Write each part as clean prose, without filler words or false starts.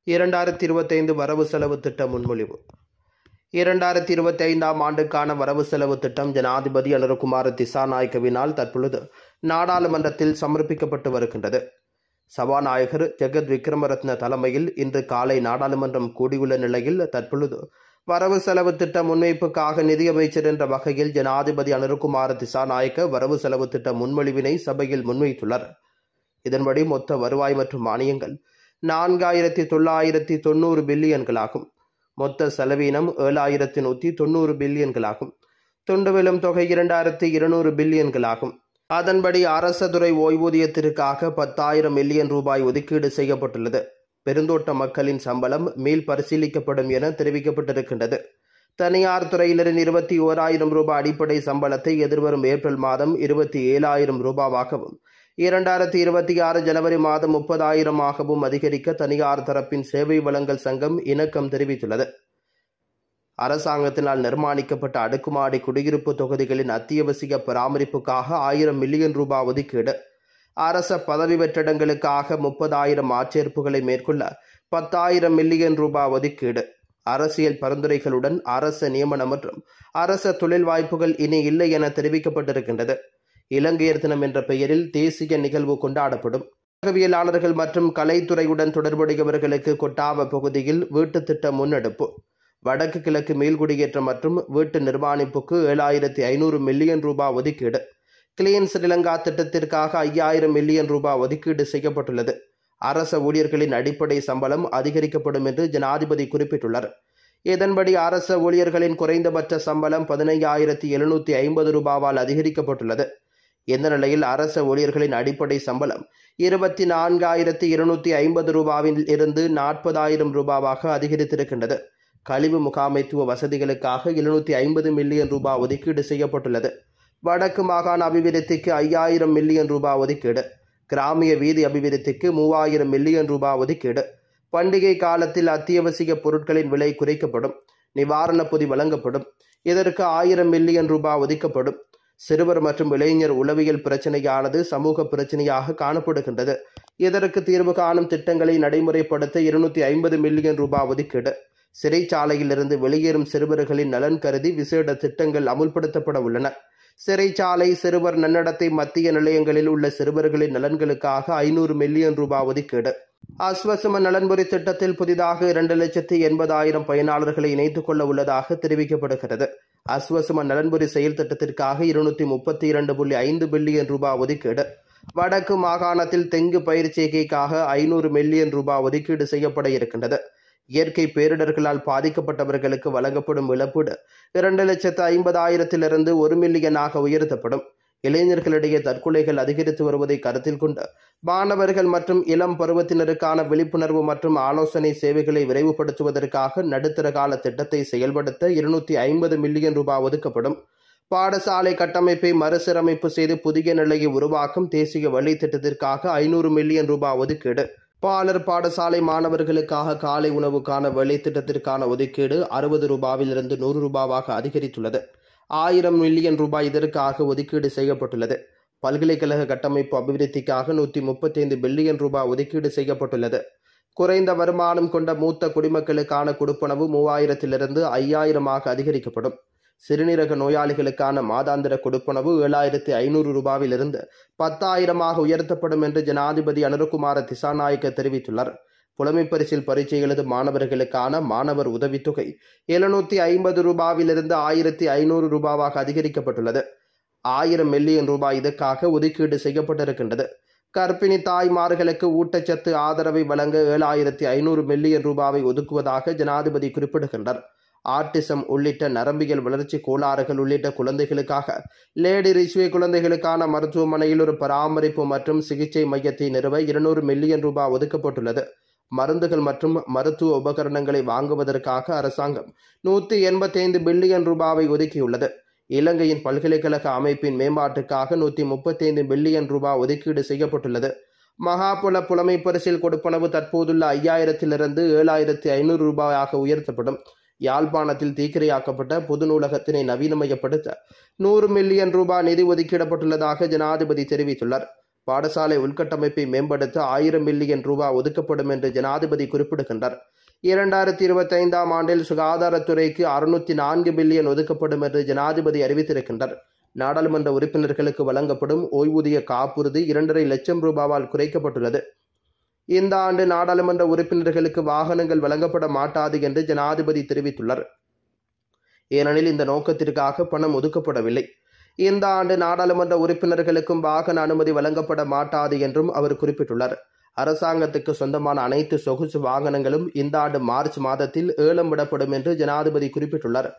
2025 வரவு செலவு திட்ட முன்மொழிவு. 2025ஆம் ஆண்டுக்கான வரவு செலவு திட்டம் ஜனாதிபதி அனுரகுமார திசாநாயக்கவினால் தற்பொழுது நாடாளுமன்றத்தில் சமர்ப்பிக்கப்பட்டு வருகின்றது. சபாநாயகர் ஜெகத் விக்ரமரத்ன தலைமையில் இன்று காலை நாடாளுமன்றம் கூடியுள்ள நிலையில் தற்பொழுது வரவு செலவு திட்ட முன்வைப்புக்காக நிதியமைச்சர் என்ற வகையில் ஜனாதிபதி அனுரகுமார திசாநாயக்க வரவு செலவு திட்ட முன்மொழிவினை சபையில் முன்வைத்துள்ளார். இதன்படி மொத்த வருவாய் மற்றும் மானியங்கள் 4990 பில்லியன்களாகும். மொத்த செலவீனம் 7190 பில்லியன்களாகும். துண்டுவிலும் தொகை 2200 பில்லியன்களாகும். அதன்படி அரச துறை ஓய்வூதியத்திற்காக 10,000 மில்லியன் ரூபாய் ஒதுக்கீடு செய்யப்பட்டுள்ளது. பெருந்தோட்ட மக்களின் சம்பளம் மீள் பரிசீலிக்கப்படும் என தெரிவிக்கப்பட்டிருக்கின்றது. தனியார் துறையினரின் 21,000 ரூபாய் அடிப்படை சம்பளத்தை எதிர்வரும் ஏப்ரல் மாதம் 27,000 ரூபாவாகவும் 2026 ஜனவரி மாதம் 30,000ஆகவும் அதிகரிக்க தனியார் தரப்பின் சேவை வழங்கல் சங்கம் இணக்கம் தெரிவித்துள்ளது. அரசாங்கத்தினால் நிர்மாணிக்கப்பட்ட அடுக்குமாடி குடியிருப்பு தொகுதிகளின் அத்தியாவசிய பராமரிப்புக்காக 1000 மில்லியன் ரூபாய் ஒதுக்கீடு. அரச பதவி வெற்றிடங்களுக்காக 30,000 ஆட்சேர்ப்புகளை மேற்கொள்ள 10,000 மில்லியன் ரூபாய் ஒதுக்கீடு. அரசியல் பரிந்துரைகளுடன் அரச நியமனம் மற்றும் அரச தொழில் வாய்ப்புகள் இனி இல்லை என தெரிவிக்கப்பட்டிருக்கின்றது. இலங்கையர் தினம் என்ற பெயரில் தேசிய நிகழ்வு கொண்டாடப்படும். ஊடகவியலாளர்கள் மற்றும் கலைத்துறையுடன் தொடர்புடையவர்களுக்கு கொட்டாவ பகுதியில் வீட்டு திட்ட முன்னெடுப்பு. வடக்கு கிழக்கு மீள்குடியேற்றம் மற்றும் வீட்டு நிர்மாணிப்புக்கு 7,500 மில்லியன் ரூபாய் ஒதுக்கீடு. கிளீன் ஸ்ரீலங்கா திட்டத்திற்காக 5,000 மில்லியன் ரூபாய் ஒதுக்கீடு செய்யப்பட்டுள்ளது. அரச ஊழியர்களின் அடிப்படை சம்பளம் அதிகரிக்கப்படும் என்று ஜனாதிபதி குறிப்பிட்டுள்ளார். இதன்படி அரச ஊழியர்களின் குறைந்தபட்ச சம்பளம் 15,750 ரூபாவால் அதிகரிக்கப்பட்டுள்ளது. இந்த நிலையில் அரச ஊழியர்களின் அடிப்படை சம்பளம் 24,250 ரூபாவில் இருந்து 40,000 ரூபாவாக அதிகரித்திருக்கின்றது. கழிவு முகாமைத்துவ வசதிகளுக்காக 750 மில்லியன் ரூபாய் ஒதுக்கீடு செய்யப்பட்டுள்ளது. வடக்கு மாகாண அபிவிருத்திக்கு 5,000 மில்லியன் ரூபாய் ஒதுக்கீடு. கிராமிய வீதி அபிவிருத்திக்கு 3,000 மில்லியன் ரூபாய் ஒதுக்கீடு. பண்டிகை காலத்தில் அத்தியாவசிய பொருட்களின் விலை குறைக்கப்படும். நிவாரண பொதி வழங்கப்படும். இதற்கு 1000 மில்லியன் ரூபாய் ஒதுக்கப்படும். சிறுவர் மற்றும் இளைஞர் உளவியல் பிரச்சினையானது சமூக பிரச்சினையாக காணப்படுகின்றது. இதற்கு தீர்வு காணும் திட்டங்களை நடைமுறைப்படுத்த 250 மில்லியன் ரூபாய் ஒதுக்கீடு. சிறைச்சாலையிலிருந்து வெளியேறும் சிறுவர்களின் நலன் கருதி விசேட திட்டங்கள் அமுல்படுத்தப்பட உள்ளன. சிறைச்சாலை சிறுவர் நன்னடத்தை மத்திய நிலையங்களில் உள்ள சிறுவர்களின் நலன்களுக்காக 500 மில்லியன் ரூபாய் ஒதுக்கீடு. அஸ்வசம நலன்புரி திட்டத்தில் புதிதாக 2,80,000 பயனாளர்களை இணைத்துக் கொள்ள உள்ளதாக தெரிவிக்கப்படுகிறது. அஸ்வசம நலன்புரி செயல் திட்டத்திற்காக 232.5 பில்லியன் ரூபாய் ஒதுக்கீடு. வடக்கு மாகாணத்தில் தெங்கு பயிர் செய்கைக்காக 500 மில்லியன் ரூபாய் ஒதுக்கீடு செய்யப்பட இருக்கின்றது. இயற்கை பேரிடர்களால் பாதிக்கப்பட்டவர்களுக்கு வழங்கப்படும் இழப்பீடு 2,50,000 1 மில்லியனாக உயர்த்தப்படும். இளைஞர்களிடையே தற்கொலைகள் அதிகரித்து வருவதை கருத்தில் கொண்டு மாணவர்கள் மற்றும் இளம் பருவத்தினருக்கான விழிப்புணர்வு மற்றும் ஆலோசனை சேவைகளை விரைவுபடுத்துவதற்காக நடுத்தர கால திட்டத்தை செயல்படுத்த 250 மில்லியன் ரூபாய் ஒதுக்கப்படும். பாடசாலை கட்டமைப்பை மறுசீரமைப்பு செய்து புதிய நிலையை உருவாக்கும் தேசிய வழி திட்டத்திற்காக 500 மில்லியன் ரூபாய் ஒதுக்கீடு. பாலர் பாடசாலை மாணவர்களுக்காக காலை உணவுக்கான வேலை திட்டத்திற்கான ஒதுக்கீடு 60 ரூபாயிலிருந்து 100 ரூபாவாக அதிகரித்துள்ளது. 1000 மில்லியன் ரூபாய் இதற்காக ஒதுக்கீடு செய்யப்பட்டுள்ளது. பல்கலைக்கழக கட்டமைப்பு அபிவிருத்திக்காக 135 பில்லியன் ரூபாய் ஒதுக்கீடு செய்யப்பட்டுள்ளது. குறைந்த வருமானம் கொண்ட மூத்த குடிமக்களுக்கான கொடுப்பனவு 3,000 5,000 அதிகரிக்கப்படும். சிறுநீரக நோயாளிகளுக்கான மாதாந்திர கொடுப்பனவு 7,500 ரூபாயிலிருந்து 10,000 உயர்த்தப்படும் என்று ஜனாதிபதி அனுரகுமார திசாநாயக்க தெரிவித்துள்ளார். புலமைப்பரிசில் பரீட்சை எழுதும் மாணவர்களுக்கான மாணவர் உதவித்தொகை 750 ரூபாயிலிருந்து 1,500 ரூபாவாக அதிகரிக்கப்பட்டுள்ளது. 1000 மில்லியன் ரூபாய் இதற்காக ஒதுக்கீடு செய்யப்பட்டிருக்கின்றது. கர்ப்பிணி தாய்மார்களுக்கு ஊட்டச்சத்து ஆதரவை வழங்க 7,500 மில்லியன் ரூபாவை ஒதுக்குவதாக ஜனாதிபதி குறிப்பிடுகின்றார். ஆட்டிசம் உள்ளிட்ட நரம்பியல் வளர்ச்சி கோளாறுகள் உள்ளிட்ட குழந்தைகளுக்காக லேடி ரிச்வே குழந்தைகளுக்கான மருத்துவமனையில் ஒரு பராமரிப்பு மற்றும் சிகிச்சை மையத்தை நிறுவ 200 மில்லியன் ரூபாய் ஒதுக்கப்பட்டுள்ளது. மருந்துகள் மற்றும் மருத்துவ உபகரணங்களை வாங்குவதற்காக அரசாங்கம் 185 பில்லியன் ரூபாவை ஒதுக்கியுள்ளது. இலங்கையின் பல்கலைக்கழக அமைப்பின் மேம்பாட்டுக்காக 135 பில்லியன் ரூபாய் ஒதுக்கீடு செய்யப்பட்டுள்ளது. மகாபுல புலமை பரிசில் கொடுப்பனவு தற்போதுள்ள 5,000 7,500 ரூபாயாக உயர்த்தப்படும். யாழ்ப்பாணத்தில் தீக்கிரையாக்கப்பட்ட பொது நூலகத்தினை நவீனமயப்படுத்த 100 மில்லியன் ரூபாய் நிதி ஒதுக்கிடப்பட்டுள்ளதாக ஜனாதிபதி தெரிவித்துள்ளார். பாடசாலை உள்கட்டமைப்பை மேம்படுத்த 1000 மில்லியன் ரூபாய் ஒதுக்கப்படும் என்று ஜனாதிபதி குறிப்பிடுகின்றார். 2025ஆம் ஆண்டில் சுகாதாரத்துறைக்கு 604 பில்லியன் ஒதுக்கப்படும் என்று ஜனாதிபதி அறிவித்திருக்கின்றார். நாடாளுமன்ற உறுப்பினர்களுக்கு வழங்கப்படும் ஓய்வூதிய காப்புறுதி 2.5 லட்சம் ரூபாவால் குறைக்கப்பட்டுள்ளது. இந்த ஆண்டு நாடாளுமன்ற உறுப்பினர்களுக்கு வாகனங்கள் வழங்கப்பட மாட்டாது என்று ஜனாதிபதி தெரிவித்துள்ளார். ஏனெனில் இந்த நோக்கத்திற்காக பணம் ஒதுக்கப்படவில்லை. இந்த ஆண்டு நாடாளுமன்ற உறுப்பினர்களுக்கும் வாகன அனுமதி வழங்கப்பட மாட்டாது என்றும் அவர் குறிப்பிட்டுள்ளார். அரசாங்கத்துக்கு சொந்தமான அனைத்து சொகுசு வாகனங்களும் இந்த ஆண்டு மார்ச் மாதத்தில் ஏலம் விடப்படும் என்று ஜனாதிபதி குறிப்பிட்டுள்ளார்.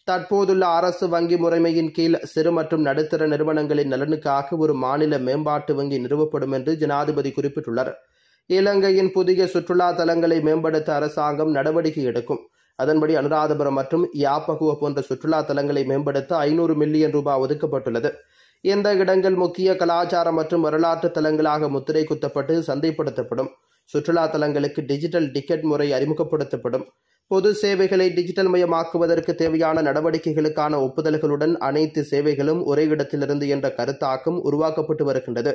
தற்போதுள்ள அரசு வங்கி முறைமையின் கீழ் சிறு மற்றும் நடுத்தர நிறுவனங்களின் நலனுக்காக ஒரு மாநில மேம்பாட்டு வங்கி நிறுவப்படும் என்று ஜனாதிபதி குறிப்பிட்டுள்ளார். இலங்கையின் புதிய சுற்றுலா தலங்களை மேம்படுத்த அரசாங்கம் நடவடிக்கை எடுக்கும். அதன்படி அனுராதபுரம் மற்றும் யாப்பகுவ போன்ற சுற்றுலா தலங்களை மேம்படுத்த 500 மில்லியன் ரூபாய் ஒதுக்கப்பட்டுள்ளது. இந்த இடங்கள் முக்கிய கலாச்சார மற்றும் வரலாற்று தலங்களாக முத்திரை குத்தப்பட்டு சந்தைப்படுத்தப்படும். சுற்றுலா தலங்களுக்கு டிஜிட்டல் டிக்கெட் முறை அறிமுகப்படுத்தப்படும். பொது சேவைகளை டிஜிட்டல் மயமாக்குவதற்கு தேவையான நடவடிக்கைகளுக்கான ஒப்புதல்களுடன் அனைத்து சேவைகளும் ஒரே இடத்திலிருந்து என்ற கருத்தாக்கம் உருவாக்கப்பட்டு வருகின்றது.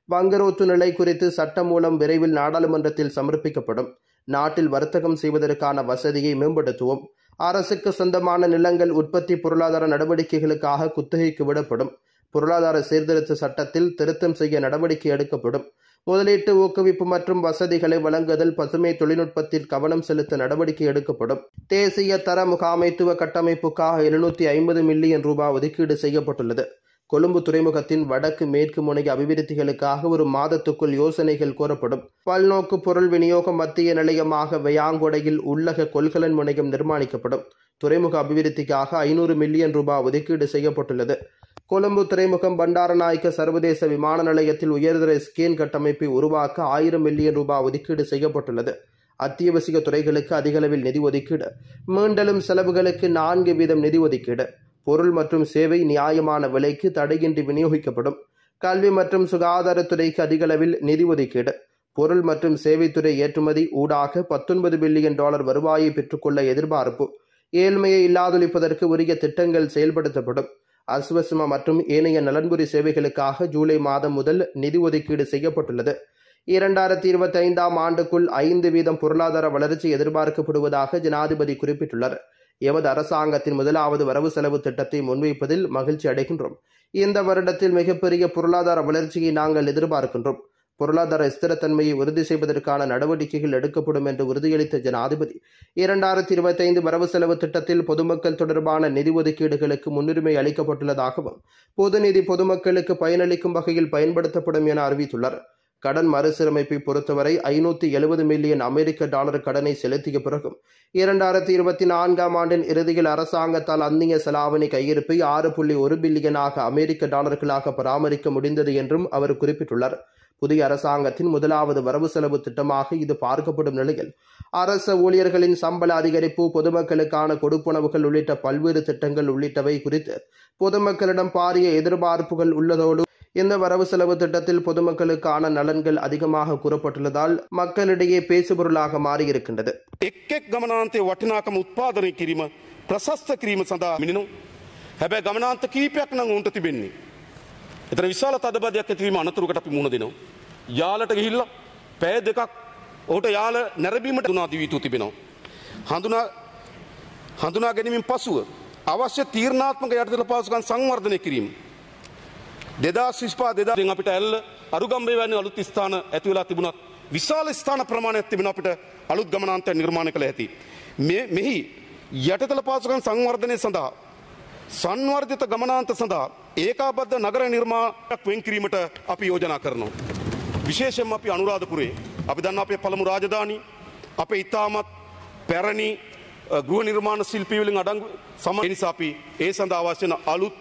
வங்குரோத்து நிலை குறித்து சட்டம் மூலம் விரைவில் நாடாளுமன்றத்தில் சமர்ப்பிக்கப்படும். நாட்டில் வர்த்தகம் செய்வதற்கான வசதியை மேம்படுத்துவோம். அரசுக்கு சொந்தமான நிலங்கள் உற்பத்தி பொருளாதார நடவடிக்கைகளுக்காக குத்தகைக்கு விடப்படும். பொருளாதார சீர்திருத்த சட்டத்தில் திருத்தம் செய்ய நடவடிக்கை எடுக்கப்படும். முதலீட்டு ஊக்குவிப்பு மற்றும் வசதிகளை வழங்குதல், பசுமை தொழில்நுட்பத்தில் கவனம் செலுத்த நடவடிக்கை எடுக்கப்படும். தேசிய தர முகாமைத்துவ கட்டமைப்புக்காக 750 மில்லியன் ரூபாய் ஒதுக்கீடு செய்யப்பட்டுள்ளது. கொழும்பு துறைமுகத்தின் வடக்கு மேற்கு முனைய அபிவிருத்திகளுக்காக ஒரு மாதத்துக்குள் யோசனைகள் கோரப்படும். பல்நோக்கு பொருள் விநியோக மத்திய நிலையமாக வெயாங்கொடையில் உள்ளக கொள்கலன் முனையம் நிர்மாணிக்கப்படும். துறைமுக அபிவிருத்திக்காக 500 மில்லியன் ரூபாய் ஒதுக்கீடு செய்யப்பட்டுள்ளது. கொழும்பு துறைமுகம் பண்டாரநாயக்க சர்வதேச விமான நிலையத்தில் உயர்தர ஸ்கேன் கட்டமைப்பை உருவாக்க 1000 மில்லியன் ரூபாய் ஒதுக்கீடு செய்யப்பட்டுள்ளது. அத்தியாவசிய துறைகளுக்கு அதிகளவில் நிதி ஒதுக்கீடு. மீண்டலும் செலவுகளுக்கு 4% நிதி ஒதுக்கீடு. பொருள் மற்றும் சேவை நியாயமான விலைக்கு தடையின்றி விநியோகிக்கப்படும். கல்வி மற்றும் சுகாதாரத்துறைக்கு அதிகளவில் நிதி ஒதுக்கீடு. பொருள் மற்றும் சேவைத்துறை ஏற்றுமதி ஊடாக $19 பில்லியன் வருவாயை பெற்றுக்கொள்ள எதிர்பார்ப்பு. ஏழ்மையை இல்லாதொழிப்பதற்கு உரிய திட்டங்கள் செயல்படுத்தப்படும். அஸ்வசம மற்றும் ஏனைய நலன்புரி சேவைகளுக்காக ஜூலை மாதம் முதல் நிதி ஒதுக்கீடு செய்யப்பட்டுள்ளது. 2025ஆம் ஆண்டுக்குள் 5% பொருளாதார வளர்ச்சி எதிர்பார்க்கப்படுவதாக ஜனாதிபதி குறிப்பிட்டுள்ளார். எமது அரசாங்கத்தின் முதலாவது வரவு செலவு திட்டத்தை முன்வைப்பதில் மகிழ்ச்சி அடைகின்றோம். இந்த வருடத்தில் மிகப்பெரிய பொருளாதார வளர்ச்சியை நாங்கள் எதிர்பார்க்கின்றோம். பொருளாதார ஸ்திரத்தன்மையை உறுதி செய்வதற்கான நடவடிக்கைகள் எடுக்கப்படும் என்று உறுதியளித்த ஜனாதிபதி 2025 வரவு செலவு திட்டத்தில் பொதுமக்கள் தொடர்பான நிதி ஒதுக்கீடுகளுக்கு முன்னுரிமை அளிக்கப்பட்டுள்ளதாகவும் பொது நிதி பொதுமக்களுக்கு பயனளிக்கும் வகையில் பயன்படுத்தப்படும் என அறிவித்துள்ளார். கடன் மறுசீரமைப்பை பொறுத்தவரை $570 மில்லியன் அமெரிக்க கடனை செலுத்திய பிறகும் 2024ஆம் ஆண்டின் இறுதியில் அரசாங்கத்தால் அந்நிய செலாவணி கையிருப்பை 6.1 பில்லியனாக அமெரிக்க பராமரிக்க முடிந்தது என்றும் அவர் குறிப்பிட்டுள்ளார். புதிய அரசாங்கத்தின் முதலாவது வரவு செலவு திட்டமாக இது பார்க்கப்படும் நிலையில் அரச ஊழியர்களின் சம்பள அதிகரிப்பு, பொதுமக்களுக்கான கொடுப்பனவுகள் உள்ளிட்ட பல்வேறு திட்டங்கள் உள்ளிட்டவை குறித்து பொதுமக்களிடம் பாரிய எதிர்பார்ப்புகள் உள்ளதோடு இந்த வரவு செலவு திட்டத்தில் பொதுமக்களுக்கான நலன்கள் அதிகமாக கூறப்பட்டுள்ளதால் மக்களிடையே பேசுபொருளாக மாறியிருக்கின்றது. එක් ගමනාන්තයේ වටිනාකම උත්පාදනය කිරීම ප්‍රශස්ත කිරීම සඳහා මිනිනු හැබැයි ගමනාන්ත කීපයක් නම් උන්ට තිබෙන්නේ. එතන විශාල තදබදයක් ඇති වීම අනතුරකට අපි මුහුණ දෙනවා. යාලට ගිහිල්ලා පැය දෙකක් ඔහුට යාල නැරඹීමට දුනා දී යුතු තිබෙනවා. හඳුනා ගැනීමෙන් පසුව අවශ්‍ය තීරණාත්මක යටිතල පහසුකම් සංවර්ධනය කිරීම 2025 අපිට ඇල්ල අරුගම්බේ වැනි අලුත් ස්ථාන ඇති වෙලා තිබුණත් විශාල ස්ථාන ප්‍රමාණයක් තිබෙනවා අපිට අලුත් ගමනාන්තයක් නිර්මාණය කළ හැකි. මෙහි යටිතල පහසුකම් සංවර්ධනය සඳහා සංවර්ධිත ගමනාන්ත සඳහා ඒකාබද්ධ නගර නිර්මාණයක් වෙන් කිරීමට අපි යෝජනා කරනවා. විශේෂයෙන්ම අපි අනුරාධපුරේ අපි දන්නා අපේ පළමු රාජධානි අපේ ඉතාමත් පැරණි ගෘහ නිර්මාණ ශිල්පී වලින් අඩංගු සමාජ නිසා අපි ඒ සඳහා අවශ්‍ය වන අලුත්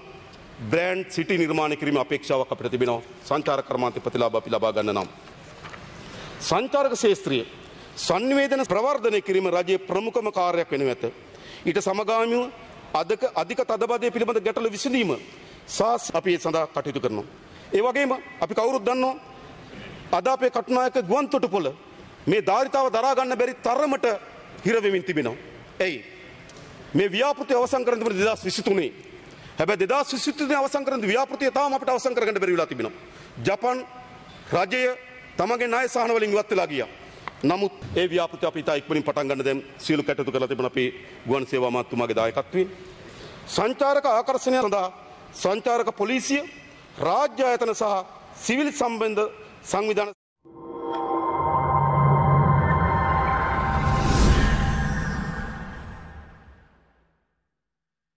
බ්‍රෑන්ඩ් සිටි නිර්මාණය කිරීම අපේක්ෂාවක් අපිට තිබෙනවා. සංචාරක කර්මාන්ත ප්‍රතිලාභ අපි ලබා ගන්න නම් සංචාරක ශාස්ත්‍රීය සංනිවේදන ප්‍රවර්ධනය කිරීම රජයේ ප්‍රමුඛම කාර්යයක් වෙනු ඇත. ඊට සමගාමීව අධික තදබදය පිළිබඳ ගැටලු විසඳීම අපි ඒ සඳහා කටයුතු කරනවා. ඒ වගේම අපි කවුරුත් දන්නවා අද අපේ කටුනායක ගුවන් තොටුපොළ මේ ධාරිතාව දරා ගන්න බැරි තරමට හිර වෙමින් තිබෙනවා. එයි මේ ව්‍යාපෘතිය අවසන් කරන්න තිබුණේ 2023. හැබැයි 2023 අවසන් කරන ව්‍යාපෘතිය තාම අපිට අවසන් කරගන්න බැරි වෙලා තිබෙනවා. ජපාන් රජය තමගේ ණය සහන වලින් ඉවත් වෙලා ගියා. නමුත් ඒ ව්‍යාපෘති අපි ඉතා ඉක්මනින් පටන් ගන්න දැන් සියලු කටයුතු කරලා තිබුණ අපේ ගුවන් සේවා අමාත්‍යතුමාගේ දායකත්වයෙන් සංචාරක ආකර්ෂණය සඳහා සංචාරක පොලිසිය රාජ්‍ය ආයතන සහ සිවිල් සම්බන්ධ සංවිධාන